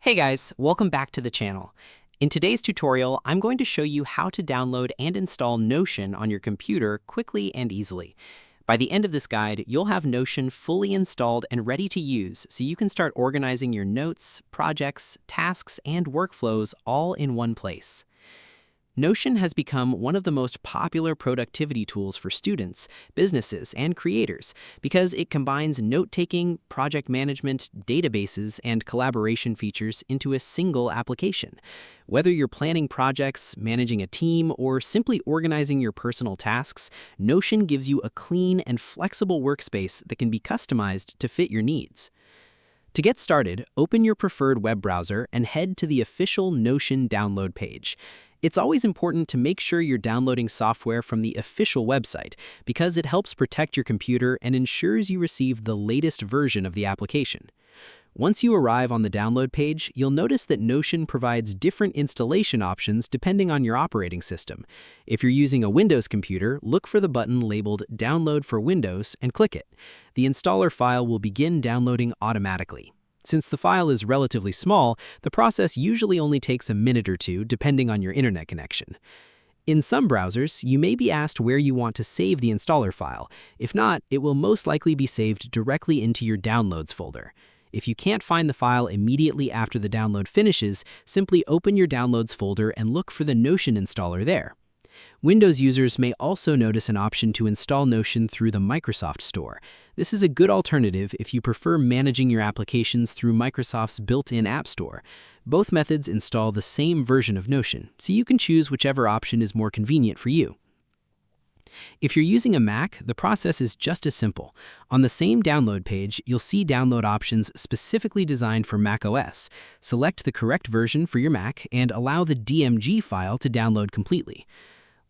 Hey guys, welcome back to the channel. In today's tutorial, I'm going to show you how to download and install Notion on your computer quickly and easily. By the end of this guide, you'll have Notion fully installed and ready to use so you can start organizing your notes, projects, tasks, and workflows all in one place. Notion has become one of the most popular productivity tools for students, businesses, and creators because it combines note-taking, project management, databases, and collaboration features into a single application. Whether you're planning projects, managing a team, or simply organizing your personal tasks, Notion gives you a clean and flexible workspace that can be customized to fit your needs. To get started, open your preferred web browser and head to the official Notion download page. It's always important to make sure you're downloading software from the official website because it helps protect your computer and ensures you receive the latest version of the application. Once you arrive on the download page, you'll notice that Notion provides different installation options depending on your operating system. If you're using a Windows computer, look for the button labeled Download for Windows and click it. The installer file will begin downloading automatically. Since the file is relatively small, the process usually only takes a minute or two depending on your internet connection. In some browsers, you may be asked where you want to save the installer file. If not, it will most likely be saved directly into your Downloads folder. If you can't find the file immediately after the download finishes, simply open your Downloads folder and look for the Notion installer there. Windows users may also notice an option to install Notion through the Microsoft Store. This is a good alternative if you prefer managing your applications through Microsoft's built-in App Store. Both methods install the same version of Notion, so you can choose whichever option is more convenient for you. If you're using a Mac, the process is just as simple. On the same download page, you'll see download options specifically designed for macOS. Select the correct version for your Mac and allow the DMG file to download completely.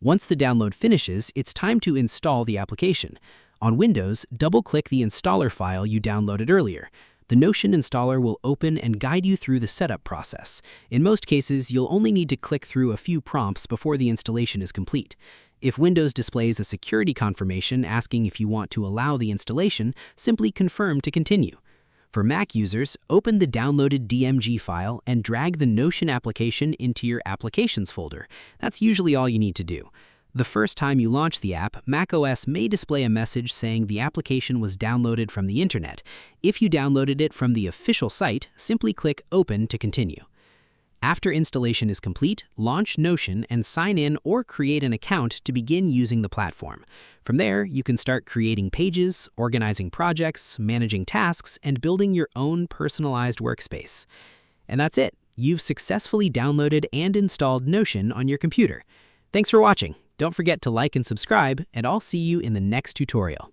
Once the download finishes, it's time to install the application. On Windows, double-click the installer file you downloaded earlier. The Notion installer will open and guide you through the setup process. In most cases, you'll only need to click through a few prompts before the installation is complete. If Windows displays a security confirmation asking if you want to allow the installation, simply confirm to continue. For Mac users, open the downloaded DMG file and drag the Notion application into your Applications folder. That's usually all you need to do. The first time you launch the app, macOS may display a message saying the application was downloaded from the internet. If you downloaded it from the official site, simply click Open to continue. After installation is complete, launch Notion and sign in or create an account to begin using the platform. From there, you can start creating pages, organizing projects, managing tasks, and building your own personalized workspace. And that's it. You've successfully downloaded and installed Notion on your computer. Thanks for watching. Don't forget to like and subscribe, and I'll see you in the next tutorial.